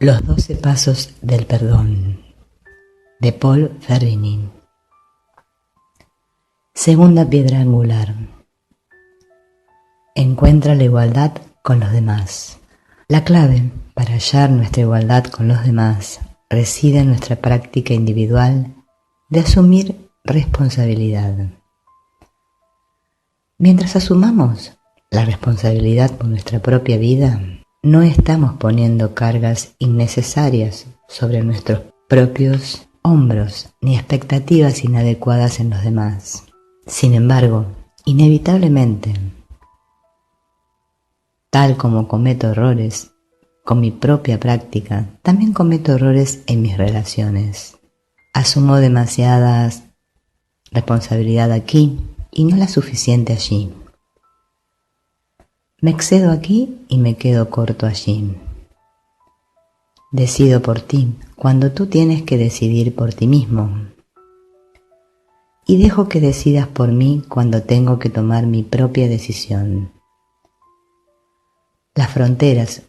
Los 12 pasos del perdón, de Paul Ferrini. Segunda piedra angular. Encuentra la igualdad con los demás. La clave para hallar nuestra igualdad con los demás reside en nuestra práctica individual de asumir responsabilidad. Mientras asumamos la responsabilidad por nuestra propia vida, no estamos poniendo cargas innecesarias sobre nuestros propios hombros ni expectativas inadecuadas en los demás. Sin embargo, inevitablemente, tal como cometo errores con mi propia práctica, también cometo errores en mis relaciones. Asumo demasiada responsabilidad aquí y no la suficiente allí. Me excedo aquí y me quedo corto allí. Decido por ti cuando tú tienes que decidir por ti mismo. Y dejo que decidas por mí cuando tengo que tomar mi propia decisión. Las fronteras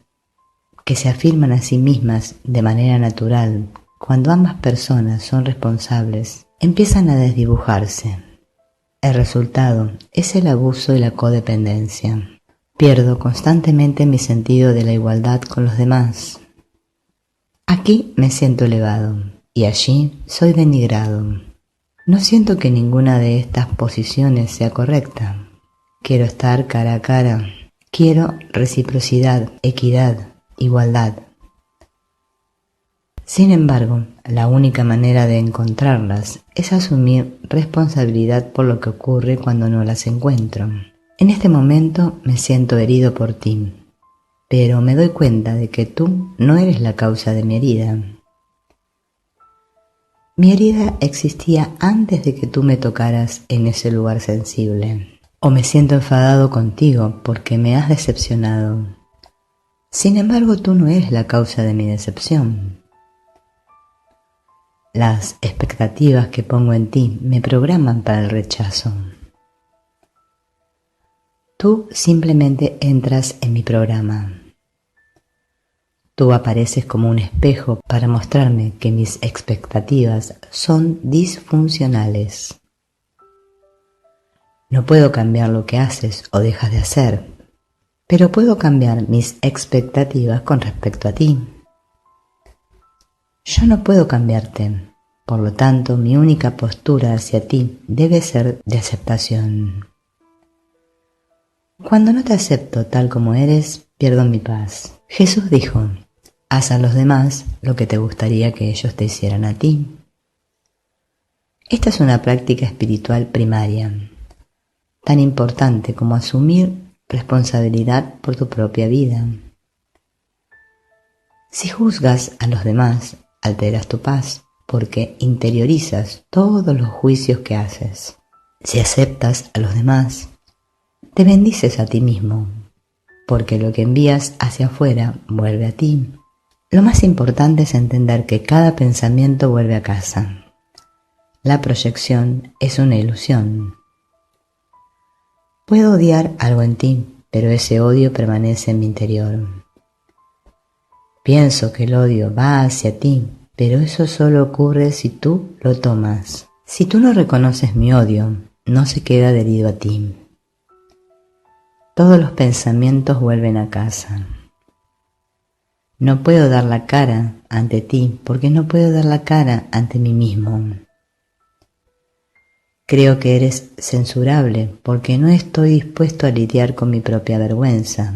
que se afirman a sí mismas de manera natural cuando ambas personas son responsables empiezan a desdibujarse. El resultado es el abuso y la codependencia. Pierdo constantemente mi sentido de la igualdad con los demás. Aquí me siento elevado y allí soy denigrado. No siento que ninguna de estas posiciones sea correcta. Quiero estar cara a cara. Quiero reciprocidad, equidad, igualdad. Sin embargo, la única manera de encontrarlas es asumir responsabilidad por lo que ocurre cuando no las encuentro. En este momento me siento herido por ti, pero me doy cuenta de que tú no eres la causa de mi herida. Mi herida existía antes de que tú me tocaras en ese lugar sensible. O me siento enfadado contigo porque me has decepcionado. Sin embargo, tú no eres la causa de mi decepción. Las expectativas que pongo en ti me programan para el rechazo. Tú simplemente entras en mi programa. Tú apareces como un espejo para mostrarme que mis expectativas son disfuncionales. No puedo cambiar lo que haces o dejas de hacer, pero puedo cambiar mis expectativas con respecto a ti. Yo no puedo cambiarte, por lo tanto, mi única postura hacia ti debe ser de aceptación. Cuando no te acepto tal como eres, pierdo mi paz. Jesús dijo: haz a los demás lo que te gustaría que ellos te hicieran a ti. Esta es una práctica espiritual primaria, tan importante como asumir responsabilidad por tu propia vida. Si juzgas a los demás, alteras tu paz, porque interiorizas todos los juicios que haces. Si aceptas a los demás, te bendices a ti mismo, porque lo que envías hacia afuera vuelve a ti. Lo más importante es entender que cada pensamiento vuelve a casa. La proyección es una ilusión. Puedo odiar algo en ti, pero ese odio permanece en mi interior. Pienso que el odio va hacia ti, pero eso solo ocurre si tú lo tomas. Si tú no reconoces mi odio, no se queda adherido a ti. Todos los pensamientos vuelven a casa. No puedo dar la cara ante ti porque no puedo dar la cara ante mí mismo. Creo que eres censurable porque no estoy dispuesto a lidiar con mi propia vergüenza.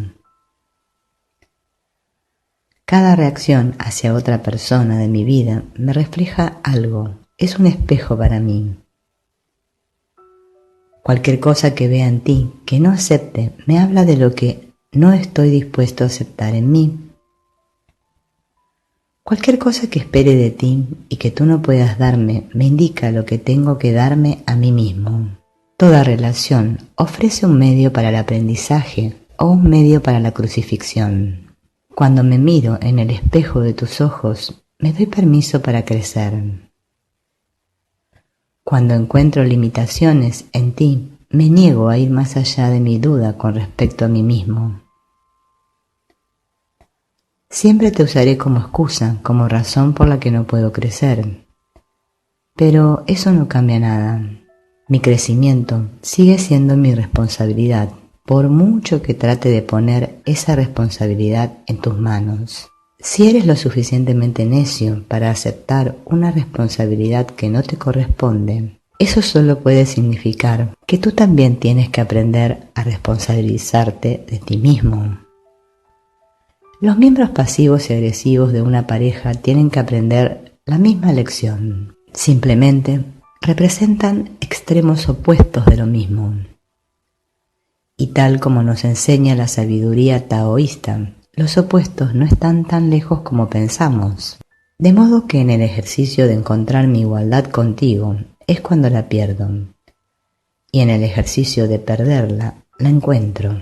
Cada reacción hacia otra persona de mi vida me refleja algo, es un espejo para mí. Cualquier cosa que vea en ti, que no acepte, me habla de lo que no estoy dispuesto a aceptar en mí. Cualquier cosa que espere de ti y que tú no puedas darme, me indica lo que tengo que darme a mí mismo. Toda relación ofrece un medio para el aprendizaje o un medio para la crucifixión. Cuando me miro en el espejo de tus ojos, me doy permiso para crecer. Cuando encuentro limitaciones en ti, me niego a ir más allá de mi duda con respecto a mí mismo. Siempre te usaré como excusa, como razón por la que no puedo crecer. Pero eso no cambia nada. Mi crecimiento sigue siendo mi responsabilidad, por mucho que trate de poner esa responsabilidad en tus manos. Si eres lo suficientemente necio para aceptar una responsabilidad que no te corresponde, eso solo puede significar que tú también tienes que aprender a responsabilizarte de ti mismo. Los miembros pasivos y agresivos de una pareja tienen que aprender la misma lección. Simplemente representan extremos opuestos de lo mismo. Y tal como nos enseña la sabiduría taoísta, los opuestos no están tan lejos como pensamos. De modo que en el ejercicio de encontrar mi igualdad contigo es cuando la pierdo. Y en el ejercicio de perderla, la encuentro.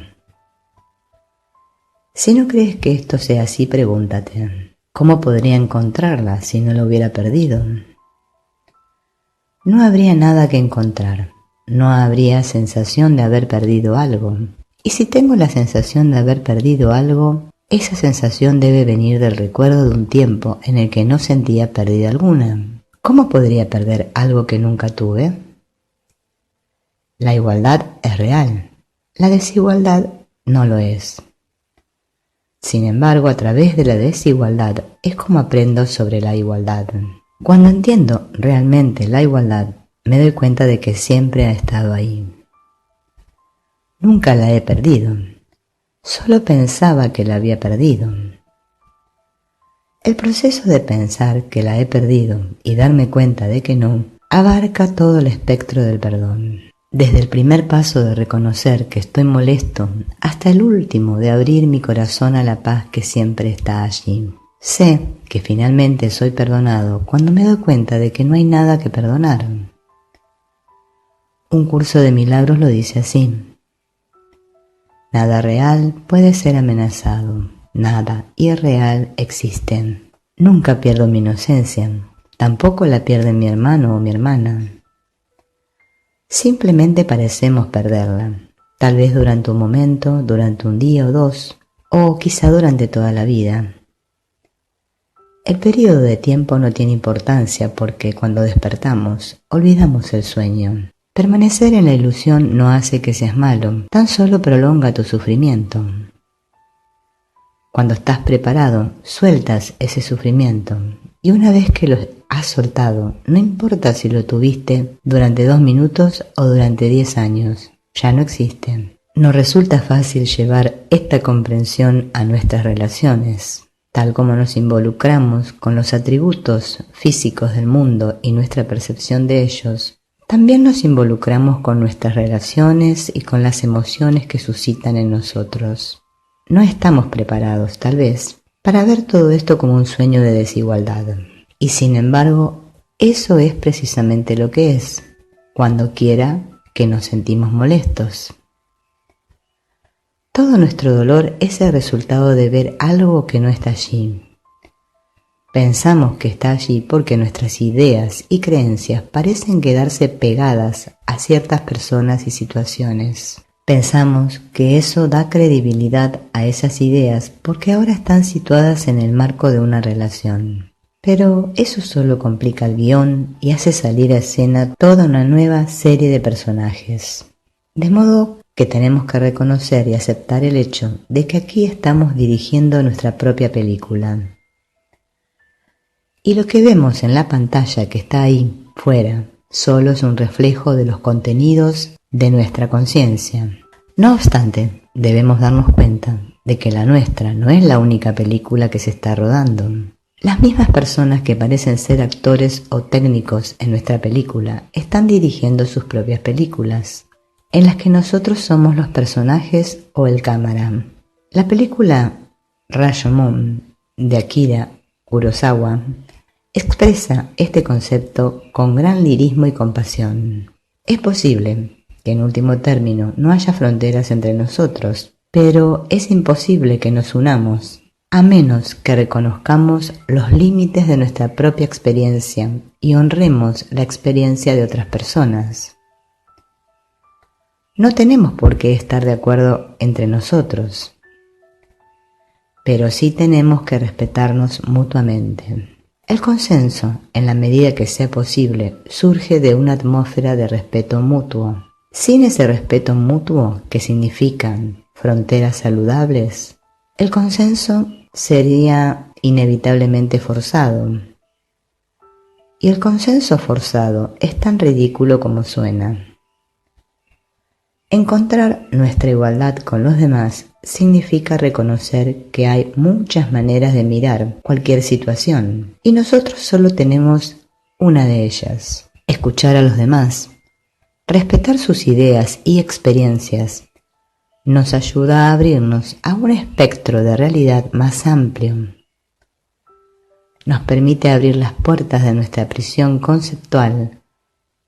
Si no crees que esto sea así, pregúntate, ¿cómo podría encontrarla si no la hubiera perdido? No habría nada que encontrar, no habría sensación de haber perdido algo. Y si tengo la sensación de haber perdido algo, esa sensación debe venir del recuerdo de un tiempo en el que no sentía pérdida alguna. ¿Cómo podría perder algo que nunca tuve? La igualdad es real, la desigualdad no lo es. Sin embargo, a través de la desigualdad es como aprendo sobre la igualdad. Cuando entiendo realmente la igualdad, me doy cuenta de que siempre ha estado ahí. Nunca la he perdido, solo pensaba que la había perdido. El proceso de pensar que la he perdido y darme cuenta de que no, abarca todo el espectro del perdón. Desde el primer paso de reconocer que estoy molesto hasta el último de abrir mi corazón a la paz que siempre está allí. Sé que finalmente soy perdonado cuando me doy cuenta de que no hay nada que perdonar. Un curso de milagros lo dice así. Nada real puede ser amenazado, nada irreal existe. Nunca pierdo mi inocencia, tampoco la pierde mi hermano o mi hermana. Simplemente parecemos perderla, tal vez durante un momento, durante un día o dos, o quizá durante toda la vida. El periodo de tiempo no tiene importancia porque cuando despertamos, olvidamos el sueño. Permanecer en la ilusión no hace que seas malo, tan solo prolonga tu sufrimiento. Cuando estás preparado, sueltas ese sufrimiento, y una vez que lo has soltado, no importa si lo tuviste durante 2 minutos o durante 10 años, ya no existe. Nos resulta fácil llevar esta comprensión a nuestras relaciones. Tal como nos involucramos con los atributos físicos del mundo y nuestra percepción de ellos, también nos involucramos con nuestras relaciones y con las emociones que suscitan en nosotros. No estamos preparados, tal vez, para ver todo esto como un sueño de desigualdad. Y sin embargo, eso es precisamente lo que es, cuando quiera que nos sentimos molestos. Todo nuestro dolor es el resultado de ver algo que no está allí. Pensamos que está allí porque nuestras ideas y creencias parecen quedarse pegadas a ciertas personas y situaciones. Pensamos que eso da credibilidad a esas ideas porque ahora están situadas en el marco de una relación. Pero eso solo complica el guión y hace salir a escena toda una nueva serie de personajes. De modo que tenemos que reconocer y aceptar el hecho de que aquí estamos dirigiendo nuestra propia película. Y lo que vemos en la pantalla que está ahí, fuera, solo es un reflejo de los contenidos de nuestra conciencia. No obstante, debemos darnos cuenta de que la nuestra no es la única película que se está rodando. Las mismas personas que parecen ser actores o técnicos en nuestra película están dirigiendo sus propias películas, en las que nosotros somos los personajes o el cámara. La película Rashomon de Akira Kurosawa expresa este concepto con gran lirismo y compasión. Es posible que en último término no haya fronteras entre nosotros, pero es imposible que nos unamos, a menos que reconozcamos los límites de nuestra propia experiencia y honremos la experiencia de otras personas. No tenemos por qué estar de acuerdo entre nosotros, pero sí tenemos que respetarnos mutuamente. El consenso, en la medida que sea posible, surge de una atmósfera de respeto mutuo. Sin ese respeto mutuo, que significan fronteras saludables, el consenso sería inevitablemente forzado. Y el consenso forzado es tan ridículo como suena. Encontrar nuestra igualdad con los demás significa reconocer que hay muchas maneras de mirar cualquier situación y nosotros solo tenemos una de ellas: escuchar a los demás. Respetar sus ideas y experiencias nos ayuda a abrirnos a un espectro de realidad más amplio. Nos permite abrir las puertas de nuestra prisión conceptual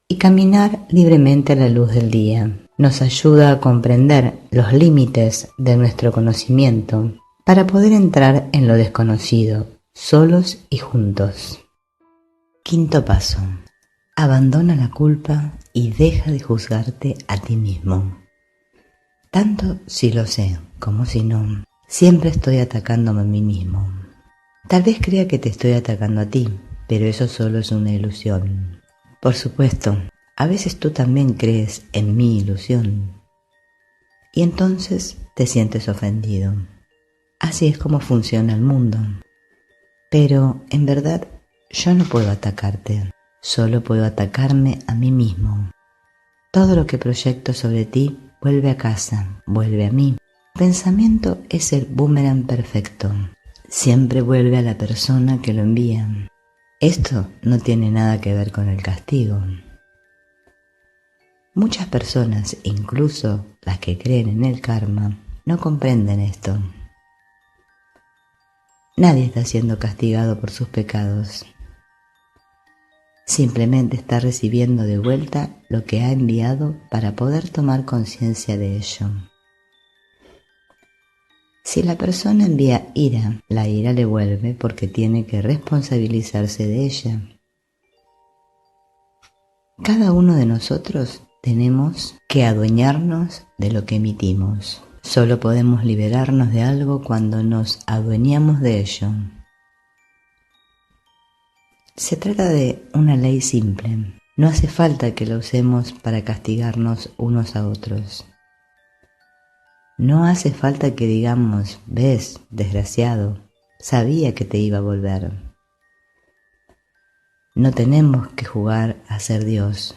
y caminar libremente a la luz del día. Nos ayuda a comprender los límites de nuestro conocimiento para poder entrar en lo desconocido, solos y juntos. Quinto paso: abandona la culpa y deja de juzgarte a ti mismo. Tanto si lo sé como si no, siempre estoy atacándome a mí mismo. Tal vez crea que te estoy atacando a ti, pero eso solo es una ilusión. Por supuesto, a veces tú también crees en mi ilusión y entonces te sientes ofendido. Así es como funciona el mundo. Pero en verdad yo no puedo atacarte, solo puedo atacarme a mí mismo. Todo lo que proyecto sobre ti vuelve a casa, vuelve a mí. El pensamiento es el boomerang perfecto. Siempre vuelve a la persona que lo envía. Esto no tiene nada que ver con el castigo. Muchas personas, incluso las que creen en el karma, no comprenden esto. Nadie está siendo castigado por sus pecados. Simplemente está recibiendo de vuelta lo que ha enviado para poder tomar conciencia de ello. Si la persona envía ira, la ira le vuelve porque tiene que responsabilizarse de ella. Cada uno de nosotros tenemos que adueñarnos de lo que emitimos. Solo podemos liberarnos de algo cuando nos adueñamos de ello. Se trata de una ley simple. No hace falta que la usemos para castigarnos unos a otros. No hace falta que digamos: ves, desgraciado, sabía que te iba a volver. No tenemos que jugar a ser Dios.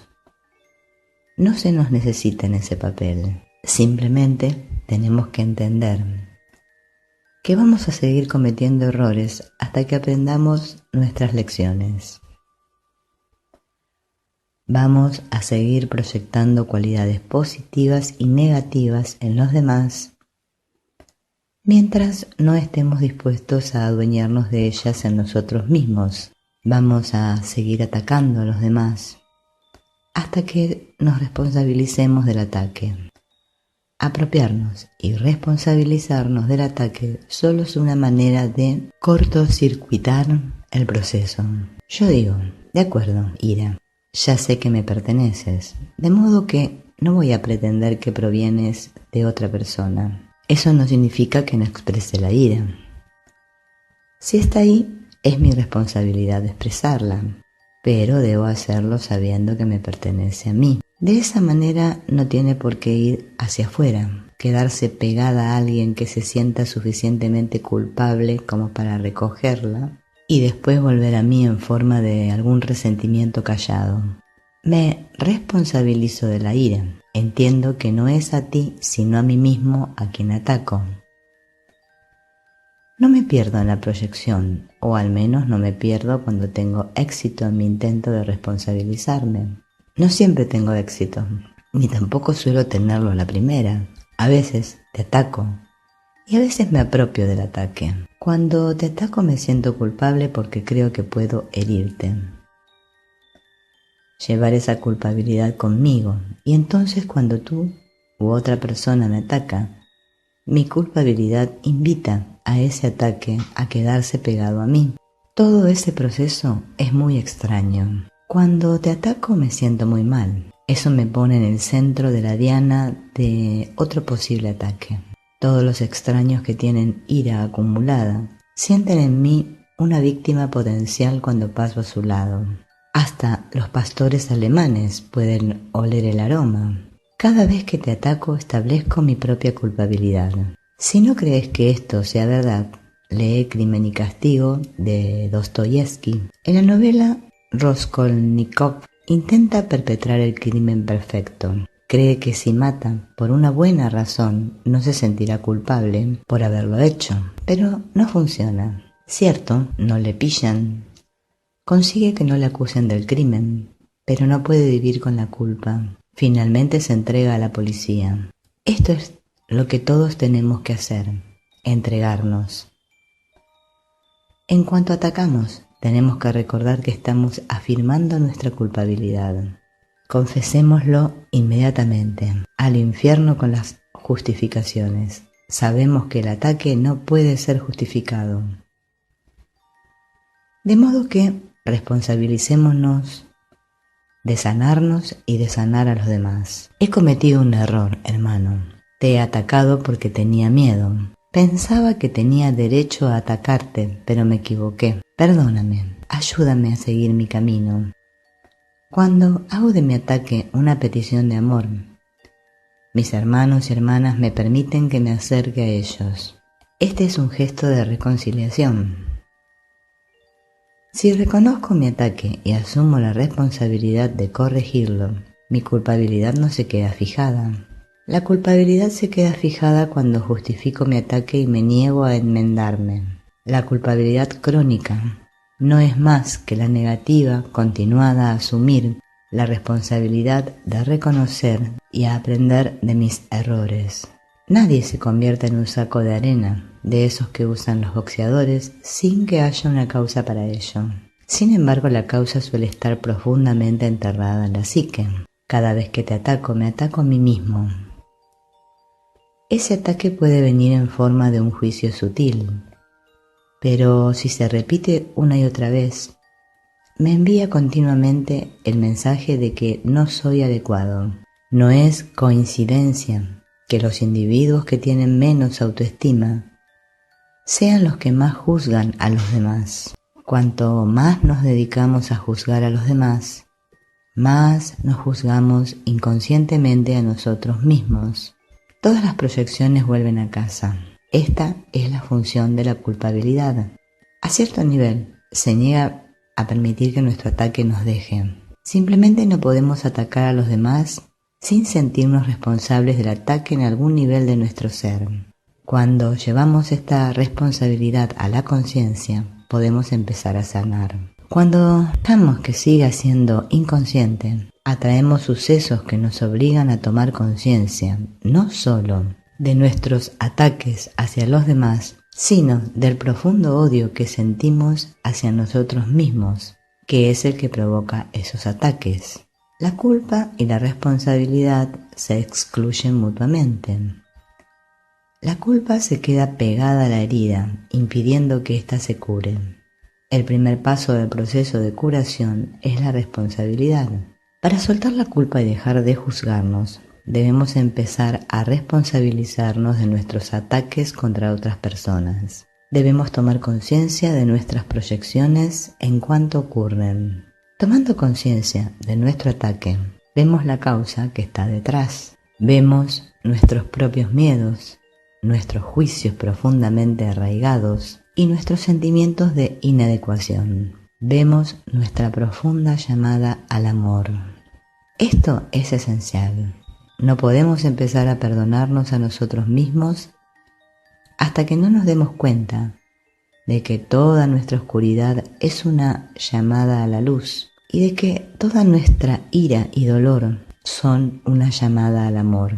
No se nos necesita en ese papel. Simplemente tenemos que entender que vamos a seguir cometiendo errores hasta que aprendamos nuestras lecciones. Vamos a seguir proyectando cualidades positivas y negativas en los demás mientras no estemos dispuestos a adueñarnos de ellas en nosotros mismos. Vamos a seguir atacando a los demás hasta que nos responsabilicemos del ataque. Apropiarnos y responsabilizarnos del ataque solo es una manera de cortocircuitar el proceso. Yo digo: de acuerdo, ira, ya sé que me perteneces, de modo que no voy a pretender que provienes de otra persona. Eso no significa que no exprese la ira. Si está ahí, es mi responsabilidad expresarla, pero debo hacerlo sabiendo que me pertenece a mí. De esa manera no tiene por qué ir hacia afuera, quedarse pegada a alguien que se sienta suficientemente culpable como para recogerla y después volver a mí en forma de algún resentimiento callado. Me responsabilizo de la ira. Entiendo que no es a ti, sino a mí mismo a quien ataco. No me pierdo en la proyección, o al menos no me pierdo cuando tengo éxito en mi intento de responsabilizarme. No siempre tengo éxito, ni tampoco suelo tenerlo a la primera. A veces te ataco y a veces me apropio del ataque. Cuando te ataco me siento culpable porque creo que puedo herirte. Llevar esa culpabilidad conmigo, y entonces cuando tú u otra persona me ataca, mi culpabilidad invita a ese ataque a quedarse pegado a mí. Todo ese proceso es muy extraño. Cuando te ataco me siento muy mal. Eso me pone en el centro de la diana de otro posible ataque. Todos los extraños que tienen ira acumulada sienten en mí una víctima potencial cuando paso a su lado. Hasta los pastores alemanes pueden oler el aroma. Cada vez que te ataco establezco mi propia culpabilidad. Si no crees que esto sea verdad, lee Crimen y Castigo de Dostoyevsky. En la novela, Raskolnikov intenta perpetrar el crimen perfecto. Cree que si mata por una buena razón no se sentirá culpable por haberlo hecho, pero no funciona. Cierto, no le pillan. Consigue que no le acusen del crimen, pero no puede vivir con la culpa. Finalmente se entrega a la policía. Esto es lo que todos tenemos que hacer, entregarnos. En cuanto atacamos, tenemos que recordar que estamos afirmando nuestra culpabilidad. Confesémoslo inmediatamente, al infierno con las justificaciones. Sabemos que el ataque no puede ser justificado. De modo que responsabilicémonos de sanarnos y de sanar a los demás. He cometido un error, hermano. Te he atacado porque tenía miedo. Pensaba que tenía derecho a atacarte, pero me equivoqué. Perdóname, ayúdame a seguir mi camino. Cuando hago de mi ataque una petición de amor, mis hermanos y hermanas me permiten que me acerque a ellos. Este es un gesto de reconciliación. Si reconozco mi ataque y asumo la responsabilidad de corregirlo, mi culpabilidad no se queda fijada. La culpabilidad se queda fijada cuando justifico mi ataque y me niego a enmendarme. La culpabilidad crónica no es más que la negativa continuada a asumir la responsabilidad de reconocer y a aprender de mis errores. Nadie se convierte en un saco de arena, de esos que usan los boxeadores, sin que haya una causa para ello. Sin embargo, la causa suele estar profundamente enterrada en la psique. Cada vez que te ataco, me ataco a mí mismo. Ese ataque puede venir en forma de un juicio sutil, pero si se repite una y otra vez, me envía continuamente el mensaje de que no soy adecuado. No es coincidencia que los individuos que tienen menos autoestima sean los que más juzgan a los demás. Cuanto más nos dedicamos a juzgar a los demás, más nos juzgamos inconscientemente a nosotros mismos. Todas las proyecciones vuelven a casa. Esta es la función de la culpabilidad. A cierto nivel, se niega a permitir que nuestro ataque nos deje. Simplemente no podemos atacar a los demás sin sentirnos responsables del ataque en algún nivel de nuestro ser. Cuando llevamos esta responsabilidad a la conciencia, podemos empezar a sanar. Cuando dejamos que siga siendo inconsciente, atraemos sucesos que nos obligan a tomar conciencia, no solo de nuestros ataques hacia los demás, sino del profundo odio que sentimos hacia nosotros mismos, que es el que provoca esos ataques. La culpa y la responsabilidad se excluyen mutuamente. La culpa se queda pegada a la herida, impidiendo que ésta se cure. El primer paso del proceso de curación es la responsabilidad. Para soltar la culpa y dejar de juzgarnos, debemos empezar a responsabilizarnos de nuestros ataques contra otras personas. Debemos tomar conciencia de nuestras proyecciones en cuanto ocurren. Tomando conciencia de nuestro ataque, vemos la causa que está detrás. Vemos nuestros propios miedos, nuestros juicios profundamente arraigados y nuestros sentimientos de inadecuación. Vemos nuestra profunda llamada al amor. Esto es esencial. No podemos empezar a perdonarnos a nosotros mismos hasta que no nos demos cuenta de que toda nuestra oscuridad es una llamada a la luz y de que toda nuestra ira y dolor son una llamada al amor.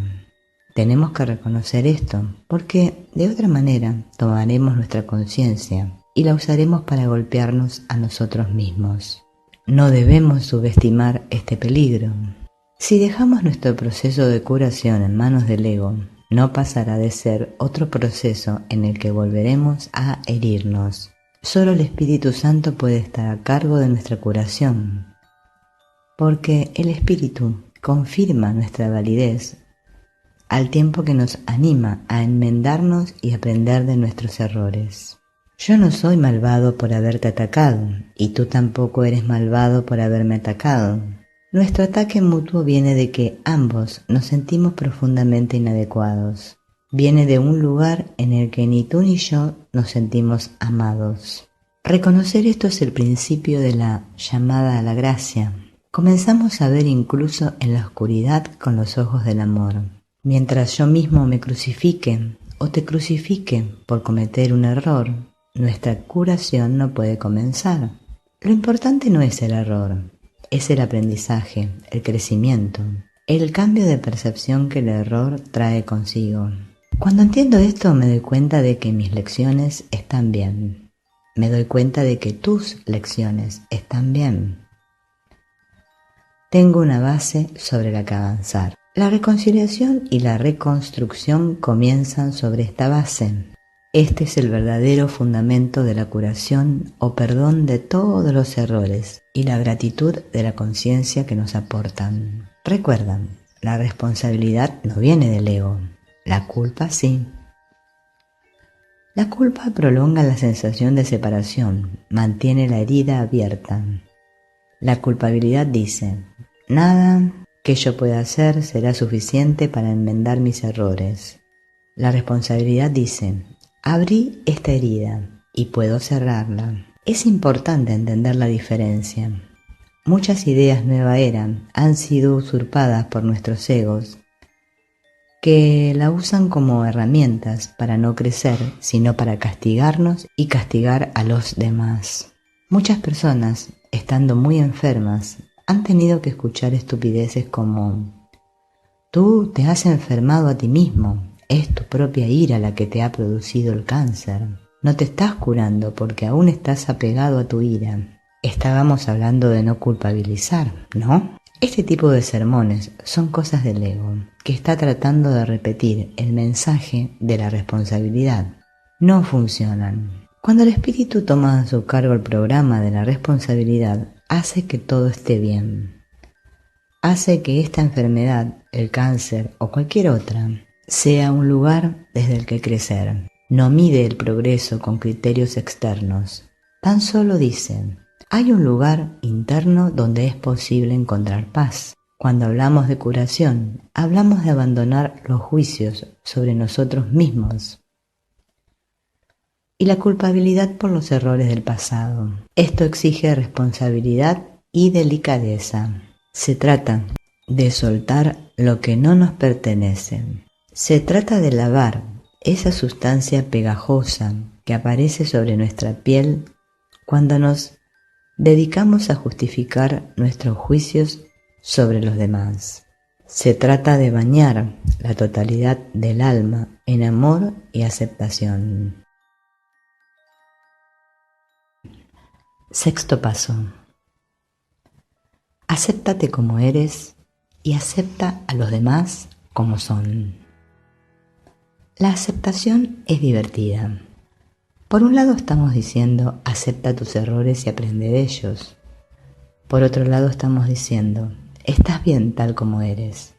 Tenemos que reconocer esto, porque de otra manera tomaremos nuestra conciencia y la usaremos para golpearnos a nosotros mismos. No debemos subestimar este peligro. Si dejamos nuestro proceso de curación en manos del ego, no pasará de ser otro proceso en el que volveremos a herirnos. Solo el Espíritu Santo puede estar a cargo de nuestra curación, porque el Espíritu confirma nuestra validez al tiempo que nos anima a enmendarnos y aprender de nuestros errores. Yo no soy malvado por haberte atacado, y tú tampoco eres malvado por haberme atacado. Nuestro ataque mutuo viene de que ambos nos sentimos profundamente inadecuados. Viene de un lugar en el que ni tú ni yo nos sentimos amados. Reconocer esto es el principio de la llamada a la gracia. Comenzamos a ver incluso en la oscuridad con los ojos del amor. Mientras yo mismo me crucifique o te crucifique por cometer un error, nuestra curación no puede comenzar. Lo importante no es el error, es el aprendizaje, el crecimiento, el cambio de percepción que el error trae consigo. Cuando entiendo esto me doy cuenta de que mis lecciones están bien. Me doy cuenta de que tus lecciones están bien. Tengo una base sobre la que avanzar. La reconciliación y la reconstrucción comienzan sobre esta base. Este es el verdadero fundamento de la curación o perdón de todos los errores y la gratitud de la conciencia que nos aportan. Recuerdan, la responsabilidad no viene del ego, la culpa sí. La culpa prolonga la sensación de separación, mantiene la herida abierta. La culpabilidad dice, nada que yo pueda hacer será suficiente para enmendar mis errores. La responsabilidad dice, abrí esta herida y puedo cerrarla. Es importante entender la diferencia. Muchas ideas nueva era han sido usurpadas por nuestros egos, que la usan como herramientas para no crecer, sino para castigarnos y castigar a los demás. Muchas personas, estando muy enfermas, han tenido que escuchar estupideces como tú te has enfermado a ti mismo, es tu propia ira la que te ha producido el cáncer. No te estás curando porque aún estás apegado a tu ira. Estábamos hablando de no culpabilizar, ¿no? Este tipo de sermones son cosas del ego, que está tratando de repetir el mensaje de la responsabilidad. No funcionan. Cuando el espíritu toma a su cargo el programa de la responsabilidad, hace que todo esté bien. Hace que esta enfermedad, el cáncer o cualquier otra, sea un lugar desde el que crecer. No mide el progreso con criterios externos. Tan solo dice, hay un lugar interno donde es posible encontrar paz. Cuando hablamos de curación, hablamos de abandonar los juicios sobre nosotros mismos y la culpabilidad por los errores del pasado. Esto exige responsabilidad y delicadeza. Se trata de soltar lo que no nos pertenece. Se trata de lavar esa sustancia pegajosa que aparece sobre nuestra piel cuando nos dedicamos a justificar nuestros juicios sobre los demás. Se trata de bañar la totalidad del alma en amor y aceptación. Sexto paso. Acéptate como eres y acepta a los demás como son. La aceptación es divertida. Por un lado estamos diciendo, acepta tus errores y aprende de ellos. Por otro lado estamos diciendo, estás bien tal como eres.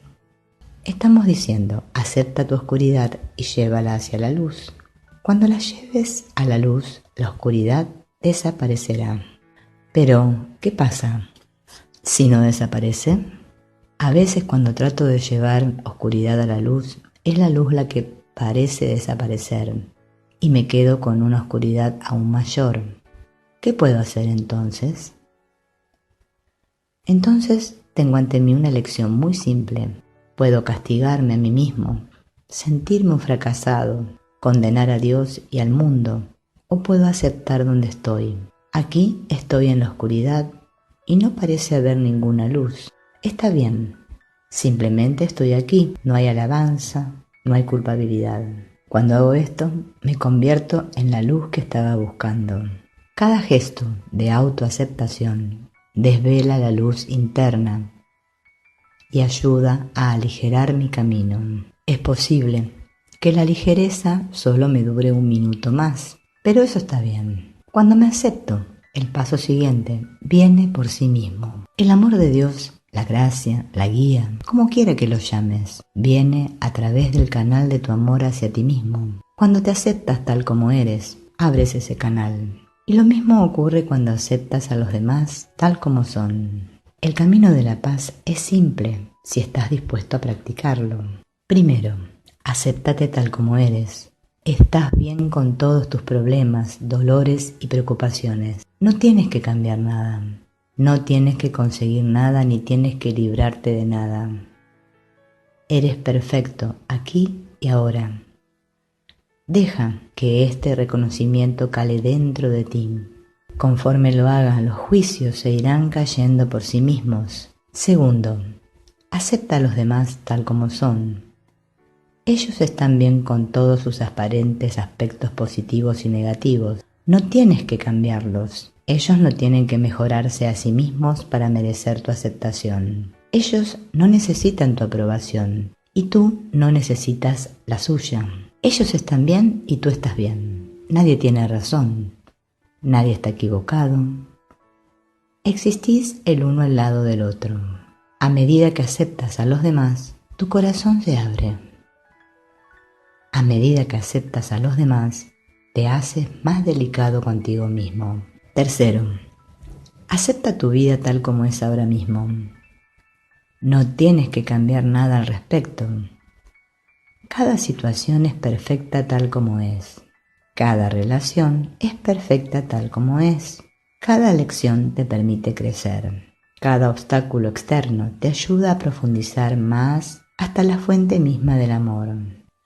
Estamos diciendo, acepta tu oscuridad y llévala hacia la luz. Cuando la lleves a la luz, la oscuridad desaparecerá. Pero, ¿qué pasa si no desaparece? A veces cuando trato de llevar oscuridad a la luz, es la luz la que parece desaparecer y me quedo con una oscuridad aún mayor. ¿Qué puedo hacer entonces? Entonces tengo ante mí una elección muy simple. Puedo castigarme a mí mismo, sentirme un fracasado, condenar a Dios y al mundo, o puedo aceptar donde estoy. Aquí estoy en la oscuridad y no parece haber ninguna luz. Está bien, simplemente estoy aquí, no hay alabanza, no hay culpabilidad. Cuando hago esto, me convierto en la luz que estaba buscando. Cada gesto de autoaceptación desvela la luz interna y ayuda a aligerar mi camino. Es posible que la ligereza solo me dure un minuto más, pero eso está bien. Cuando me acepto, el paso siguiente viene por sí mismo. El amor de Dios la gracia, la guía, como quiera que lo llames, viene a través del canal de tu amor hacia ti mismo. Cuando te aceptas tal como eres, abres ese canal. Y lo mismo ocurre cuando aceptas a los demás tal como son. El camino de la paz es simple si estás dispuesto a practicarlo. Primero, acéptate tal como eres. Estás bien con todos tus problemas, dolores y preocupaciones. No tienes que cambiar nada. No tienes que conseguir nada ni tienes que librarte de nada. Eres perfecto aquí y ahora. Deja que este reconocimiento cale dentro de ti. Conforme lo hagas, los juicios se irán cayendo por sí mismos. Segundo, acepta a los demás tal como son. Ellos están bien con todos sus aparentes aspectos positivos y negativos. No tienes que cambiarlos. Ellos no tienen que mejorarse a sí mismos para merecer tu aceptación. Ellos no necesitan tu aprobación y tú no necesitas la suya. Ellos están bien y tú estás bien. Nadie tiene razón. Nadie está equivocado. Existís el uno al lado del otro. A medida que aceptas a los demás, tu corazón se abre. A medida que aceptas a los demás, te haces más delicado contigo mismo. Tercero, acepta tu vida tal como es ahora mismo. No tienes que cambiar nada al respecto. Cada situación es perfecta tal como es. Cada relación es perfecta tal como es. Cada lección te permite crecer. Cada obstáculo externo te ayuda a profundizar más hasta la fuente misma del amor.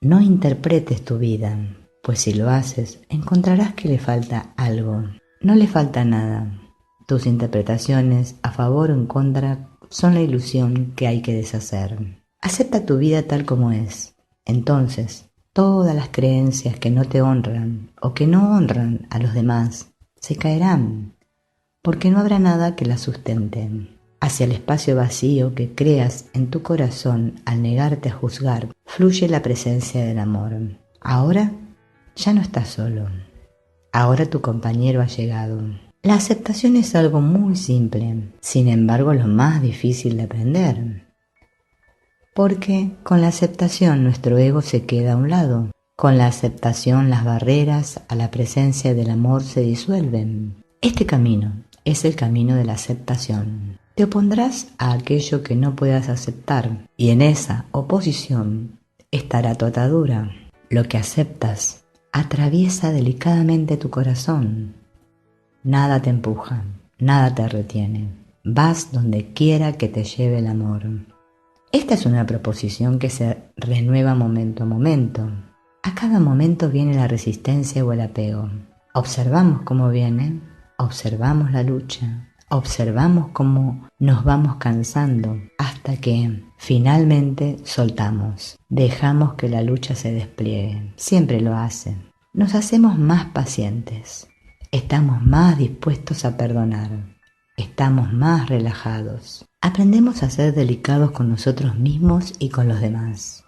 No interpretes tu vida, pues si lo haces, encontrarás que le falta algo. No le falta nada. Tus interpretaciones, a favor o en contra, son la ilusión que hay que deshacer. Acepta tu vida tal como es. Entonces, todas las creencias que no te honran o que no honran a los demás se caerán, porque no habrá nada que las sustente. Hacia el espacio vacío que creas en tu corazón al negarte a juzgar, fluye la presencia del amor. Ahora ya no estás solo. Ahora tu compañero ha llegado. La aceptación es algo muy simple, sin embargo lo más difícil de aprender. Porque con la aceptación nuestro ego se queda a un lado. Con la aceptación las barreras a la presencia del amor se disuelven. Este camino es el camino de la aceptación. Te opondrás a aquello que no puedas aceptar y en esa oposición estará tu atadura. Lo que aceptas atraviesa delicadamente tu corazón. Nada te empuja, nada te retiene. Vas donde quiera que te lleve el amor. Esta es una proposición que se renueva momento a momento. A cada momento viene la resistencia o el apego. Observamos cómo viene, observamos la lucha, observamos cómo nos vamos cansando hasta que finalmente soltamos. Dejamos que la lucha se despliegue. Siempre lo hace. Nos hacemos más pacientes. Estamos más dispuestos a perdonar. Estamos más relajados. Aprendemos a ser delicados con nosotros mismos y con los demás.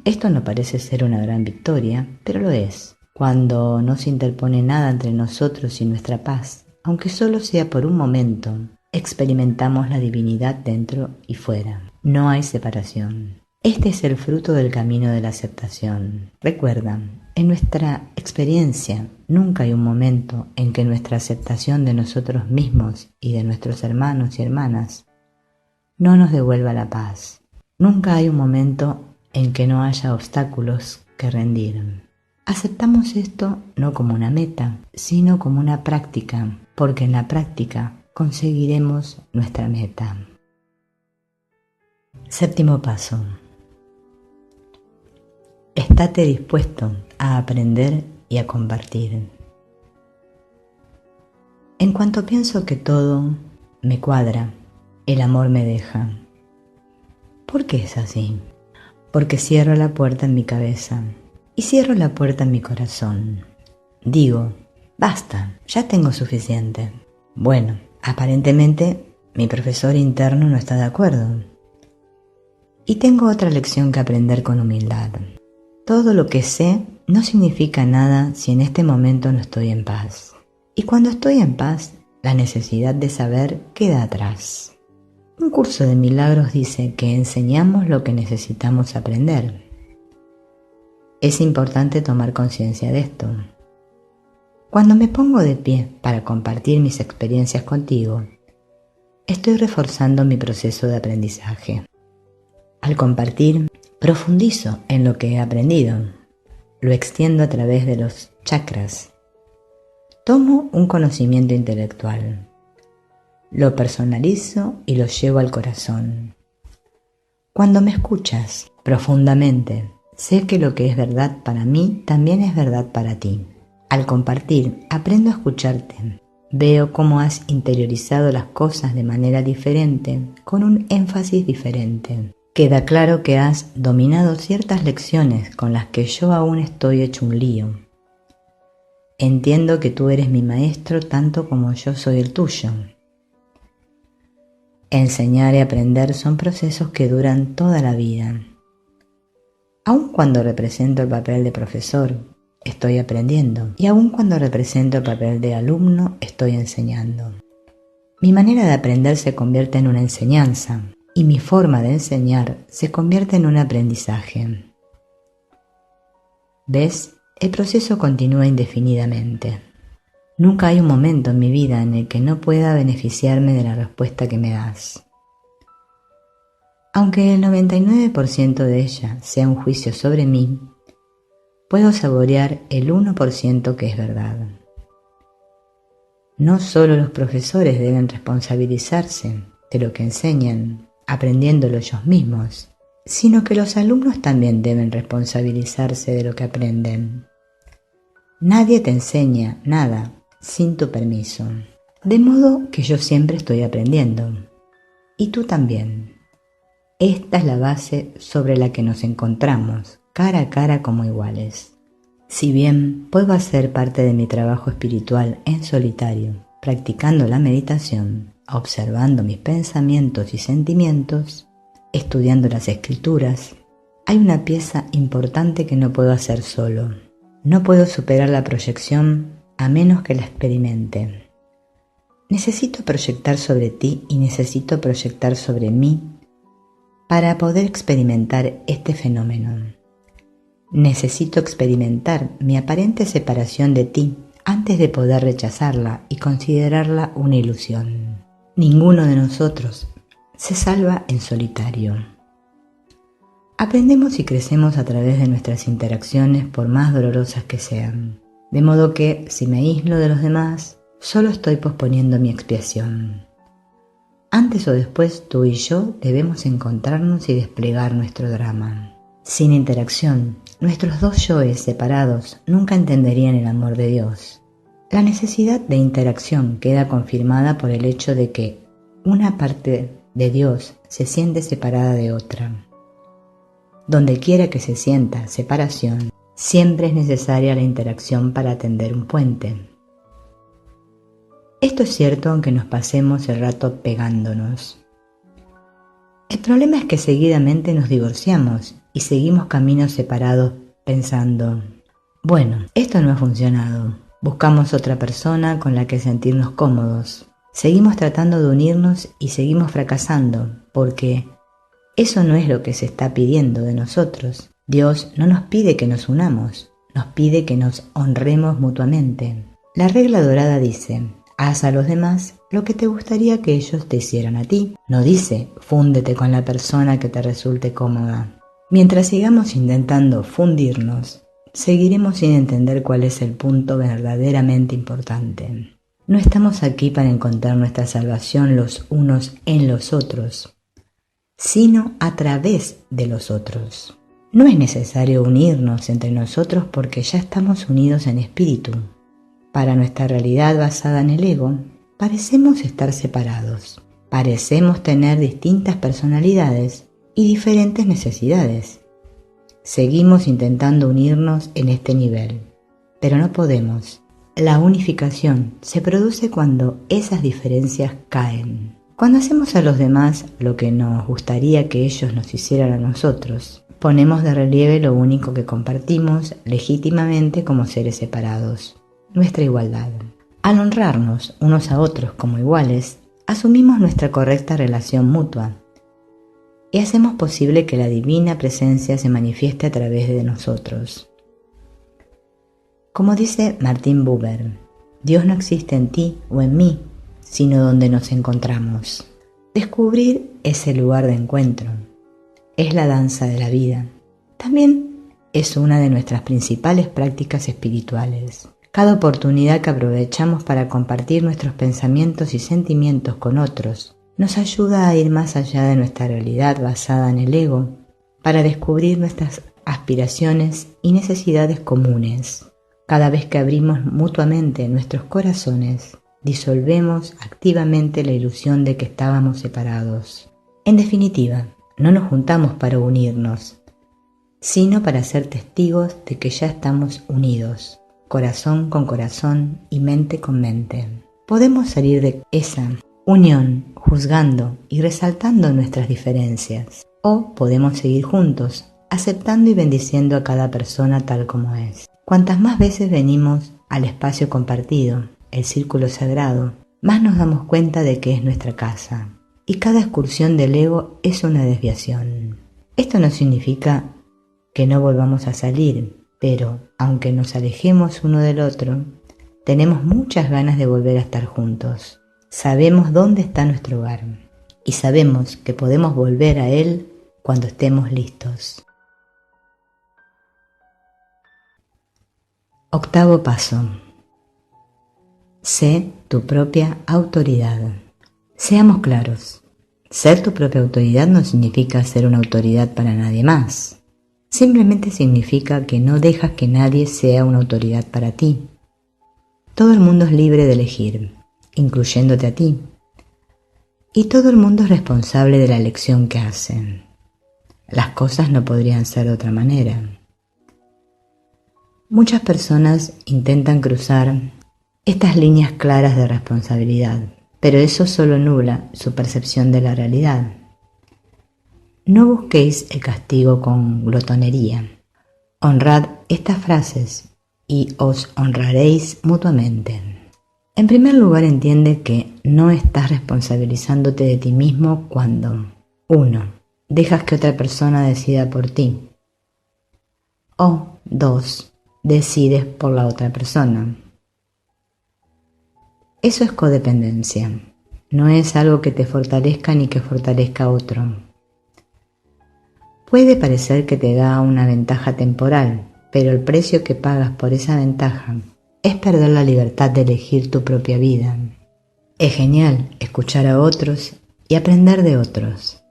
Esto no parece ser una gran victoria, pero lo es. Cuando no se interpone nada entre nosotros y nuestra paz, aunque solo sea por un momento, experimentamos la divinidad dentro y fuera. No hay separación. Este es el fruto del camino de la aceptación. Recuerda, en nuestra experiencia nunca hay un momento en que nuestra aceptación de nosotros mismos y de nuestros hermanos y hermanas no nos devuelva la paz. Nunca hay un momento en que no haya obstáculos que rendir. Aceptamos esto no como una meta, sino como una práctica, porque en la práctica conseguiremos nuestra meta. Séptimo paso. Estate dispuesto a aprender y a compartir. En cuanto pienso que todo me cuadra, el amor me deja. ¿Por qué es así? Porque cierro la puerta en mi cabeza y cierro la puerta en mi corazón. Digo, basta, ya tengo suficiente. Bueno, aparentemente mi profesor interno no está de acuerdo. Y tengo otra lección que aprender con humildad. Todo lo que sé no significa nada si en este momento no estoy en paz. Y cuando estoy en paz, la necesidad de saber queda atrás. Un curso de milagros dice que enseñamos lo que necesitamos aprender. Es importante tomar conciencia de esto. Cuando me pongo de pie para compartir mis experiencias contigo, estoy reforzando mi proceso de aprendizaje. Al compartir, profundizo en lo que he aprendido. Lo extiendo a través de los chakras. Tomo un conocimiento intelectual. Lo personalizo y lo llevo al corazón. Cuando me escuchas profundamente, sé que lo que es verdad para mí también es verdad para ti. Al compartir, aprendo a escucharte. Veo cómo has interiorizado las cosas de manera diferente, con un énfasis diferente. Queda claro que has dominado ciertas lecciones con las que yo aún estoy hecho un lío. Entiendo que tú eres mi maestro tanto como yo soy el tuyo. Enseñar y aprender son procesos que duran toda la vida. Aun cuando represento el papel de profesor, estoy aprendiendo, y aun cuando represento el papel de alumno, estoy enseñando. Mi manera de aprender se convierte en una enseñanza, y mi forma de enseñar se convierte en un aprendizaje. ¿Ves? El proceso continúa indefinidamente. Nunca hay un momento en mi vida en el que no pueda beneficiarme de la respuesta que me das. Aunque el 99% de ella sea un juicio sobre mí, puedo saborear el 1% que es verdad. No solo los profesores deben responsabilizarse de lo que enseñan, aprendiéndolo ellos mismos, sino que los alumnos también deben responsabilizarse de lo que aprenden. Nadie te enseña nada sin tu permiso, de modo que yo siempre estoy aprendiendo, y tú también. Esta es la base sobre la que nos encontramos, cara a cara como iguales. Si bien puedo hacer parte de mi trabajo espiritual en solitario, practicando la meditación, observando mis pensamientos y sentimientos, estudiando las escrituras, hay una pieza importante que no puedo hacer solo. No puedo superar la proyección a menos que la experimente. Necesito proyectar sobre ti y necesito proyectar sobre mí para poder experimentar este fenómeno. Necesito experimentar mi aparente separación de ti antes de poder rechazarla y considerarla una ilusión. Ninguno de nosotros se salva en solitario. Aprendemos y crecemos a través de nuestras interacciones, por más dolorosas que sean. De modo que, si me aíslo de los demás, solo estoy posponiendo mi expiación. Antes o después, tú y yo debemos encontrarnos y desplegar nuestro drama. Sin interacción, nuestros dos yoes separados nunca entenderían el amor de Dios. La necesidad de interacción queda confirmada por el hecho de que una parte de Dios se siente separada de otra. Donde quiera que se sienta separación, siempre es necesaria la interacción para tender un puente. Esto es cierto aunque nos pasemos el rato pegándonos. El problema es que seguidamente nos divorciamos y seguimos caminos separados pensando, bueno, esto no ha funcionado, buscamos otra persona con la que sentirnos cómodos. Seguimos tratando de unirnos y seguimos fracasando porque eso no es lo que se está pidiendo de nosotros. Dios no nos pide que nos unamos, nos pide que nos honremos mutuamente. La regla dorada dice, haz a los demás lo que te gustaría que ellos te hicieran a ti. No dice, fúndete con la persona que te resulte cómoda. Mientras sigamos intentando fundirnos, seguiremos sin entender cuál es el punto verdaderamente importante. No estamos aquí para encontrar nuestra salvación los unos en los otros, sino a través de los otros. No es necesario unirnos entre nosotros porque ya estamos unidos en espíritu. Para nuestra realidad basada en el ego, parecemos estar separados. Parecemos tener distintas personalidades y diferentes necesidades. Seguimos intentando unirnos en este nivel, pero no podemos. La unificación se produce cuando esas diferencias caen. Cuando hacemos a los demás lo que nos gustaría que ellos nos hicieran a nosotros, ponemos de relieve lo único que compartimos legítimamente como seres separados, nuestra igualdad. Al honrarnos unos a otros como iguales, asumimos nuestra correcta relación mutua y hacemos posible que la divina presencia se manifieste a través de nosotros. Como dice Martin Buber, Dios no existe en ti o en mí, sino donde nos encontramos. Descubrir ese lugar de encuentro es la danza de la vida. También es una de nuestras principales prácticas espirituales. Cada oportunidad que aprovechamos para compartir nuestros pensamientos y sentimientos con otros nos ayuda a ir más allá de nuestra realidad basada en el ego para descubrir nuestras aspiraciones y necesidades comunes. Cada vez que abrimos mutuamente nuestros corazones, disolvemos activamente la ilusión de que estábamos separados. En definitiva, no nos juntamos para unirnos, sino para ser testigos de que ya estamos unidos, corazón con corazón y mente con mente. Podemos salir de esa unión juzgando y resaltando nuestras diferencias, o podemos seguir juntos, aceptando y bendiciendo a cada persona tal como es. Cuantas más veces venimos al espacio compartido, el círculo sagrado, más nos damos cuenta de que es nuestra casa, y cada excursión del ego es una desviación. Esto no significa que no volvamos a salir, pero aunque nos alejemos uno del otro, tenemos muchas ganas de volver a estar juntos. Sabemos dónde está nuestro hogar y sabemos que podemos volver a él cuando estemos listos. Octavo paso. Sé tu propia autoridad. Seamos claros, ser tu propia autoridad no significa ser una autoridad para nadie más. Simplemente significa que no dejas que nadie sea una autoridad para ti. Todo el mundo es libre de elegir, incluyéndote a ti. Y todo el mundo es responsable de la elección que hace. Las cosas no podrían ser de otra manera. Muchas personas intentan cruzar estas líneas claras de responsabilidad, pero eso solo nubla su percepción de la realidad. No busquéis el castigo con glotonería. Honrad estas frases y os honraréis mutuamente. En primer lugar, entiende que no estás responsabilizándote de ti mismo cuando 1. Dejas que otra persona decida por ti, o 2. Decides por la otra persona. Eso es codependencia. No es algo que te fortalezca ni que fortalezca a otro. Puede parecer que te da una ventaja temporal, pero el precio que pagas por esa ventaja es perder la libertad de elegir tu propia vida. Es genial escuchar a otros y aprender de otros.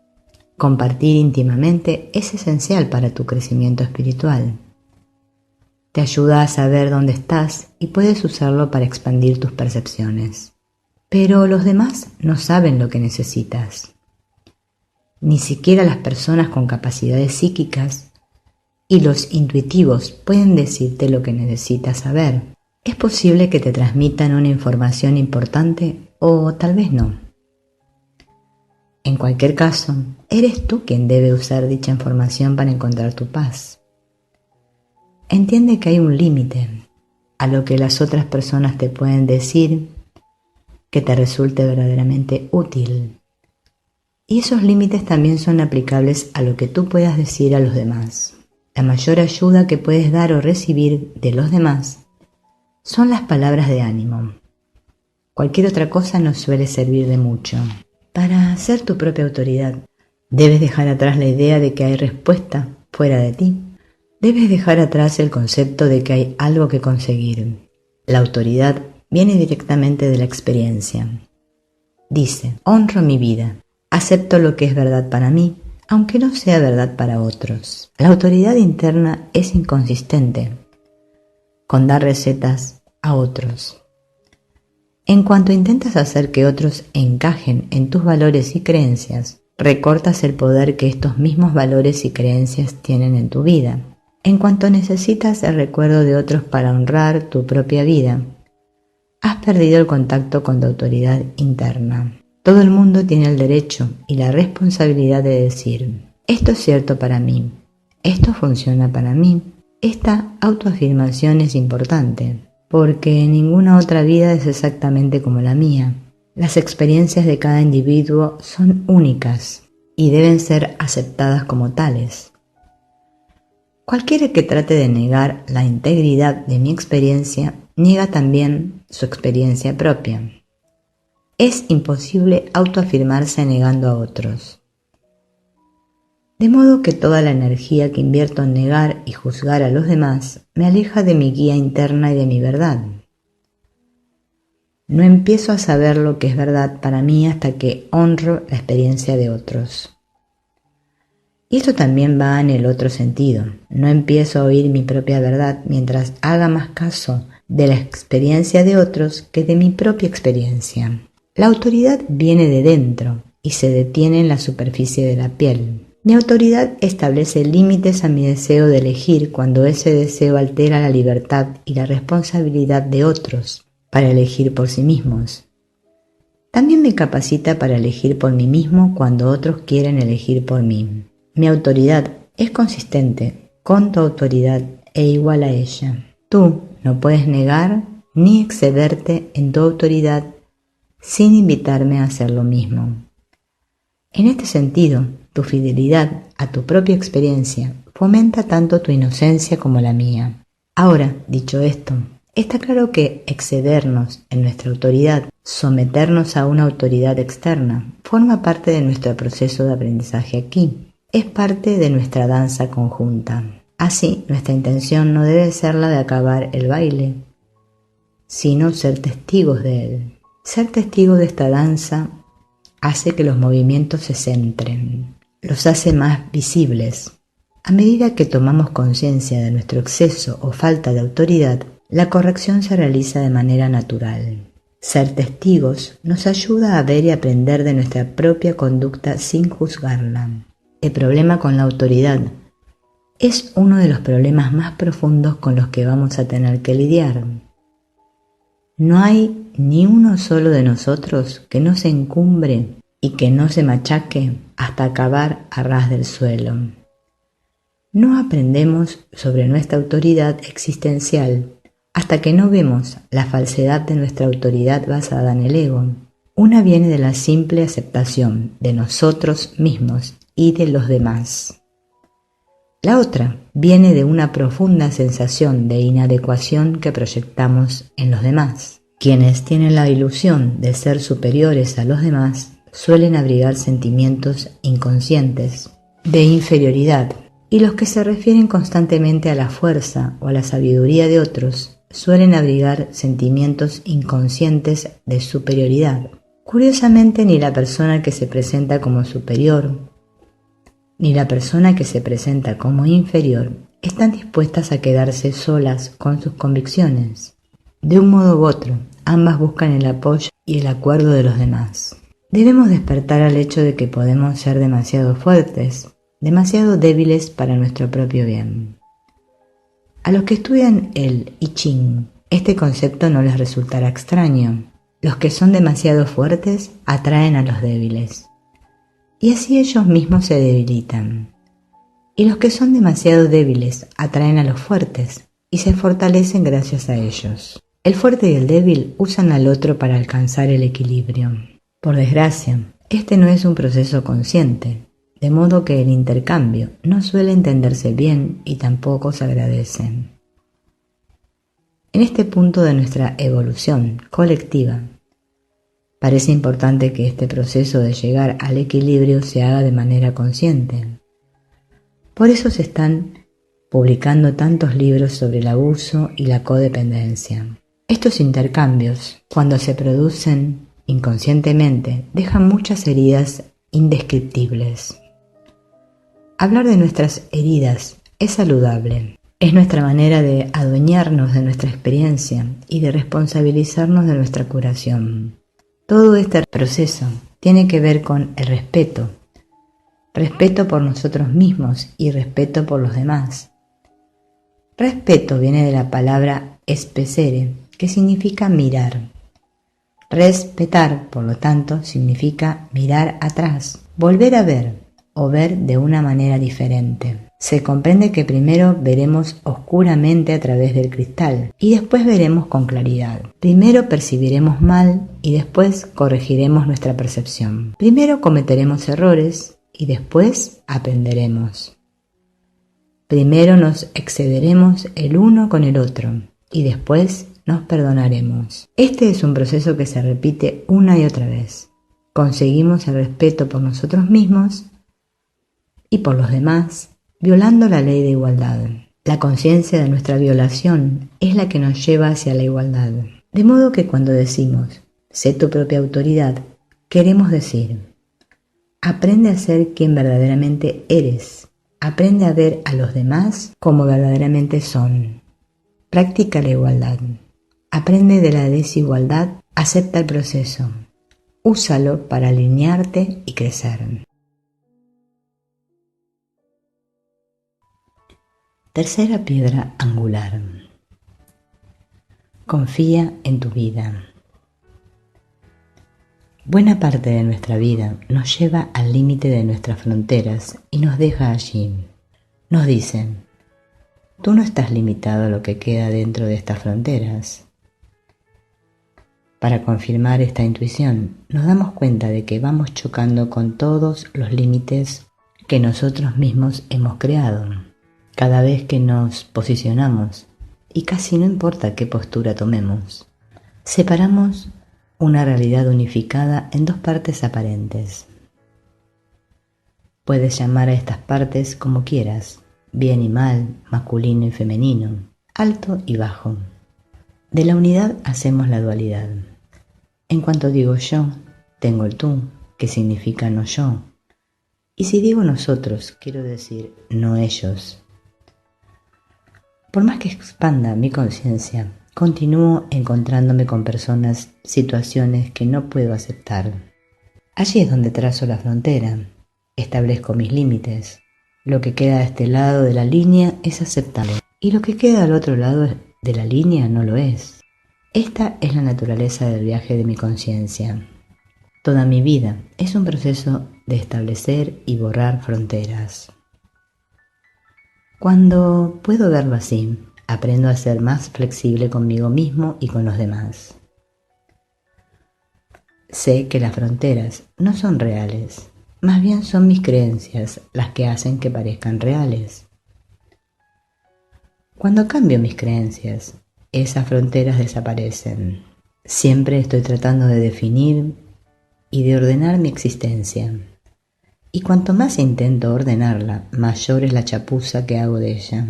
Compartir íntimamente es esencial para tu crecimiento espiritual. Te ayuda a saber dónde estás y puedes usarlo para expandir tus percepciones. Pero los demás no saben lo que necesitas. Ni siquiera las personas con capacidades psíquicas y los intuitivos pueden decirte lo que necesitas saber. Es posible que te transmitan una información importante o tal vez no. En cualquier caso, eres tú quien debe usar dicha información para encontrar tu paz. Entiende que hay un límite a lo que las otras personas te pueden decir que te resulte verdaderamente útil. Y esos límites también son aplicables a lo que tú puedas decir a los demás. La mayor ayuda que puedes dar o recibir de los demás son las palabras de ánimo. Cualquier otra cosa no suele servir de mucho. Para ser tu propia autoridad, debes dejar atrás la idea de que hay respuesta fuera de ti. Debes dejar atrás el concepto de que hay algo que conseguir. La autoridad viene directamente de la experiencia. Dice, honro mi vida, acepto lo que es verdad para mí, aunque no sea verdad para otros. La autoridad interna es inconsistente con dar recetas a otros. En cuanto intentas hacer que otros encajen en tus valores y creencias, recortas el poder que estos mismos valores y creencias tienen en tu vida. En cuanto necesitas el recuerdo de otros para honrar tu propia vida, has perdido el contacto con tu autoridad interna. Todo el mundo tiene el derecho y la responsabilidad de decir, esto es cierto para mí, esto funciona para mí. Esta autoafirmación es importante, porque ninguna otra vida es exactamente como la mía, Las experiencias de cada individuo son únicas y deben ser aceptadas como tales. Cualquiera que trate de negar la integridad de mi experiencia, niega también su experiencia propia. Es imposible autoafirmarse negando a otros. De modo que toda la energía que invierto en negar y juzgar a los demás me aleja de mi guía interna y de mi verdad. No empiezo a saber lo que es verdad para mí hasta que honro la experiencia de otros. Y esto también va en el otro sentido. No empiezo a oír mi propia verdad mientras haga más caso de la experiencia de otros que de mi propia experiencia. La autoridad viene de dentro y se detiene en la superficie de la piel. Mi autoridad establece límites a mi deseo de elegir cuando ese deseo altera la libertad y la responsabilidad de otros para elegir por sí mismos. También me capacita para elegir por mí mismo cuando otros quieren elegir por mí. Mi autoridad es consistente con tu autoridad e igual a ella. Tú no puedes negar ni excederte en tu autoridad sin invitarme a hacer lo mismo. En este sentido, tu fidelidad a tu propia experiencia fomenta tanto tu inocencia como la mía. Ahora, dicho esto, está claro que excedernos en nuestra autoridad, someternos a una autoridad externa, forma parte de nuestro proceso de aprendizaje aquí. Es parte de nuestra danza conjunta. Así, nuestra intención no debe ser la de acabar el baile, sino ser testigos de él. Ser testigo de esta danza hace que los movimientos se centren, los hace más visibles. A medida que tomamos conciencia de nuestro exceso o falta de autoridad, la corrección se realiza de manera natural. Ser testigos nos ayuda a ver y aprender de nuestra propia conducta sin juzgarla. El problema con la autoridad es uno de los problemas más profundos con los que vamos a tener que lidiar. No hay ni uno solo de nosotros que no se encumbre y que no se machaque hasta acabar a ras del suelo. No aprendemos sobre nuestra autoridad existencial hasta que no vemos la falsedad de nuestra autoridad basada en el ego. Una viene de la simple aceptación de nosotros mismos y de los demás. La otra viene de una profunda sensación de inadecuación que proyectamos en los demás. Quienes tienen la ilusión de ser superiores a los demás suelen abrigar sentimientos inconscientes de inferioridad, y los que se refieren constantemente a la fuerza o a la sabiduría de otros suelen abrigar sentimientos inconscientes de superioridad. Curiosamente, ni la persona que se presenta como superior ni la persona que se presenta como inferior están dispuestas a quedarse solas con sus convicciones. De un modo u otro, ambas buscan el apoyo y el acuerdo de los demás. Debemos despertar al hecho de que podemos ser demasiado fuertes, demasiado débiles para nuestro propio bien. A los que estudian el I Ching, este concepto no les resultará extraño. Los que son demasiado fuertes atraen a los débiles, y así ellos mismos se debilitan. Y los que son demasiado débiles atraen a los fuertes y se fortalecen gracias a ellos. El fuerte y el débil usan al otro para alcanzar el equilibrio. Por desgracia, este no es un proceso consciente, de modo que el intercambio no suele entenderse bien y tampoco se agradece. En este punto de nuestra evolución colectiva, parece importante que este proceso de llegar al equilibrio se haga de manera consciente. Por eso se están publicando tantos libros sobre el abuso y la codependencia. Estos intercambios, cuando se producen inconscientemente, dejan muchas heridas indescriptibles. Hablar de nuestras heridas es saludable. Es nuestra manera de adueñarnos de nuestra experiencia y de responsabilizarnos de nuestra curación. Todo este proceso tiene que ver con el respeto. Respeto por nosotros mismos y respeto por los demás. Respeto viene de la palabra especere, que significa mirar. Respetar, por lo tanto, significa mirar atrás, volver a ver o ver de una manera diferente. Se comprende que primero veremos oscuramente a través del cristal y después veremos con claridad. Primero percibiremos mal y después corregiremos nuestra percepción. Primero cometeremos errores y después aprenderemos. Primero nos excederemos el uno con el otro y después nos perdonaremos. Este es un proceso que se repite una y otra vez. Conseguimos el respeto por nosotros mismos y por los demás, violando la ley de igualdad. La conciencia de nuestra violación es la que nos lleva hacia la igualdad. De modo que cuando decimos, sé tu propia autoridad, queremos decir, aprende a ser quien verdaderamente eres. Aprende a ver a los demás como verdaderamente son. Practica la igualdad. Aprende de la desigualdad, acepta el proceso. Úsalo para alinearte y crecer. Tercera piedra angular. Confía en tu vida. Buena parte de nuestra vida nos lleva al límite de nuestras fronteras y nos deja allí. Nos dicen, tú no estás limitado a lo que queda dentro de estas fronteras. Para confirmar esta intuición, nos damos cuenta de que vamos chocando con todos los límites que nosotros mismos hemos creado. Cada vez que nos posicionamos, y casi no importa qué postura tomemos, separamos una realidad unificada en dos partes aparentes. Puedes llamar a estas partes como quieras, bien y mal, masculino y femenino, alto y bajo. De la unidad hacemos la dualidad. En cuanto digo yo, tengo el tú, que significa no yo. Y si digo nosotros, quiero decir no ellos. Por más que expanda mi conciencia, continúo encontrándome con personas, situaciones que no puedo aceptar. Allí es donde trazo la frontera, establezco mis límites. Lo que queda de este lado de la línea es aceptable y lo que queda al otro lado de la línea no lo es. Esta es la naturaleza del viaje de mi conciencia. Toda mi vida es un proceso de establecer y borrar fronteras. Cuando puedo verlo así, aprendo a ser más flexible conmigo mismo y con los demás. Sé que las fronteras no son reales, más bien son mis creencias las que hacen que parezcan reales. Cuando cambio mis creencias, esas fronteras desaparecen. Siempre estoy tratando de definir y de ordenar mi existencia. Y cuanto más intento ordenarla, mayor es la chapuza que hago de ella.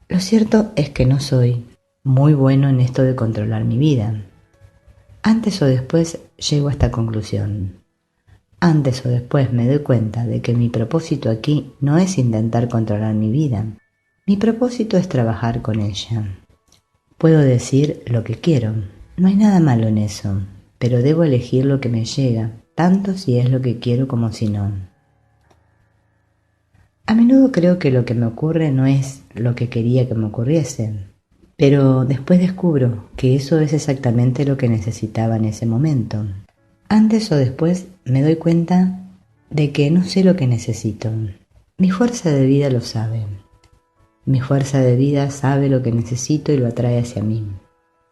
Lo cierto es que no soy muy bueno en esto de controlar mi vida. Antes o después llego a esta conclusión. Antes o después me doy cuenta de que mi propósito aquí no es intentar controlar mi vida. Mi propósito es trabajar con ella. Puedo decir lo que quiero. No hay nada malo en eso, pero debo elegir lo que me llega, tanto si es lo que quiero como si no. A menudo creo que lo que me ocurre no es lo que quería que me ocurriese, pero después descubro que eso es exactamente lo que necesitaba en ese momento. Antes o después me doy cuenta de que no sé lo que necesito. Mi fuerza de vida lo sabe. Mi fuerza de vida sabe lo que necesito y lo atrae hacia mí.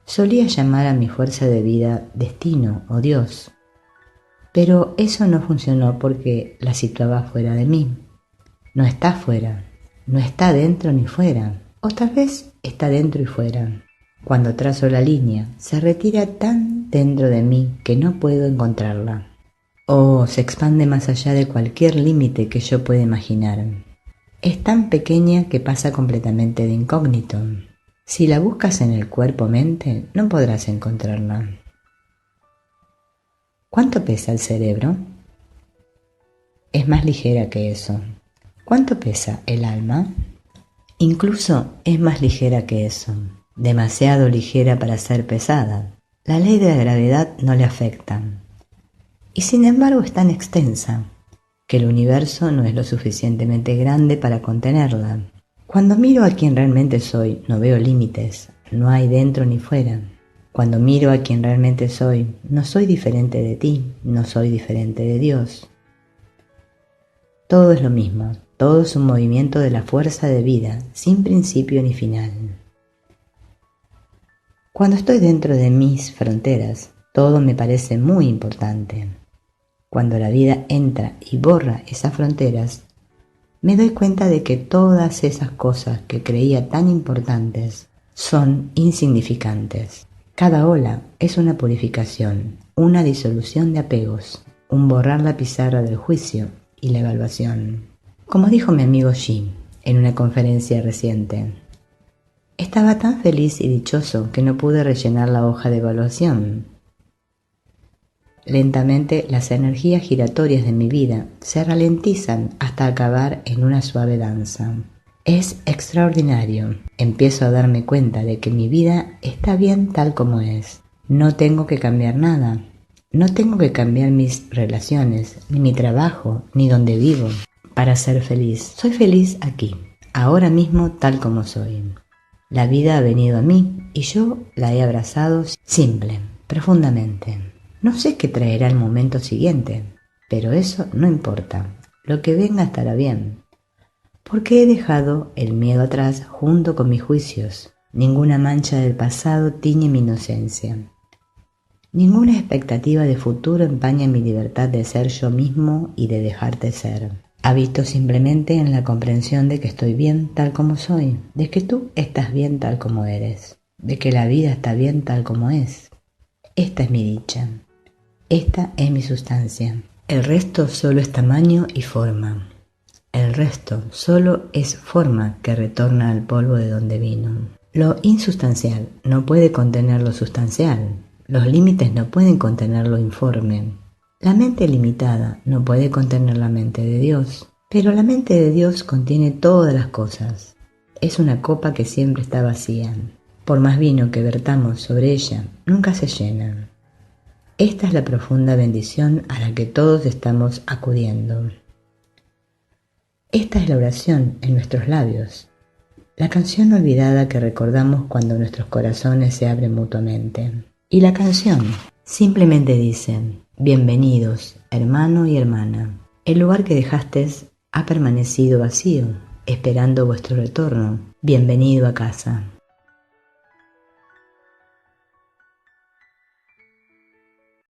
Solía llamar a mi fuerza de vida destino o Dios, pero eso no funcionó porque la situaba fuera de mí. No está fuera, no está dentro ni fuera, o tal vez está dentro y fuera. Cuando trazo la línea, se retira tan dentro de mí que no puedo encontrarla. O se expande más allá de cualquier límite que yo pueda imaginar. Es tan pequeña que pasa completamente de incógnito. Si la buscas en el cuerpo-mente, no podrás encontrarla. ¿Cuánto pesa el cerebro? Es más ligera que eso. ¿Cuánto pesa el alma? Incluso es más ligera que eso, demasiado ligera para ser pesada. La ley de la gravedad no le afecta. Y sin embargo es tan extensa que el universo no es lo suficientemente grande para contenerla. Cuando miro a quien realmente soy, no veo límites, no hay dentro ni fuera. Cuando miro a quien realmente soy, no soy diferente de ti, no soy diferente de Dios. Todo es lo mismo, todo es un movimiento de la fuerza de vida, sin principio ni final. Cuando estoy dentro de mis fronteras, todo me parece muy importante. Cuando la vida entra y borra esas fronteras, me doy cuenta de que todas esas cosas que creía tan importantes son insignificantes. Cada ola es una purificación, una disolución de apegos, un borrar la pizarra del juicio y la evaluación. Como dijo mi amigo Xi en una conferencia reciente, estaba tan feliz y dichoso que no pude rellenar la hoja de evaluación. Lentamente las energías giratorias de mi vida se ralentizan hasta acabar en una suave danza. Es extraordinario. Empiezo a darme cuenta de que mi vida está bien tal como es. No tengo que cambiar nada. No tengo que cambiar mis relaciones, ni mi trabajo, ni donde vivo, para ser feliz. Soy feliz aquí, ahora mismo tal como soy. La vida ha venido a mí y yo la he abrazado simple, profundamente. No sé qué traerá el momento siguiente, pero eso no importa. Lo que venga estará bien. Porque he dejado el miedo atrás junto con mis juicios. Ninguna mancha del pasado tiñe mi inocencia. Ninguna expectativa de futuro empaña mi libertad de ser yo mismo y de dejarte ser. Habito simplemente en la comprensión de que estoy bien tal como soy, de que tú estás bien tal como eres, de que la vida está bien tal como es. Esta es mi dicha. Esta es mi sustancia. El resto solo es tamaño y forma. El resto solo es forma que retorna al polvo de donde vino. Lo insustancial no puede contener lo sustancial. Los límites no pueden contener lo informe. La mente limitada no puede contener la mente de Dios. Pero la mente de Dios contiene todas las cosas. Es una copa que siempre está vacía. Por más vino que vertamos sobre ella, nunca se llena. Esta es la profunda bendición a la que todos estamos acudiendo. Esta es la oración en nuestros labios, la canción olvidada que recordamos cuando nuestros corazones se abren mutuamente. Y la canción simplemente dice: bienvenidos, hermano y hermana. El lugar que dejaste ha permanecido vacío, esperando vuestro retorno. Bienvenido a casa.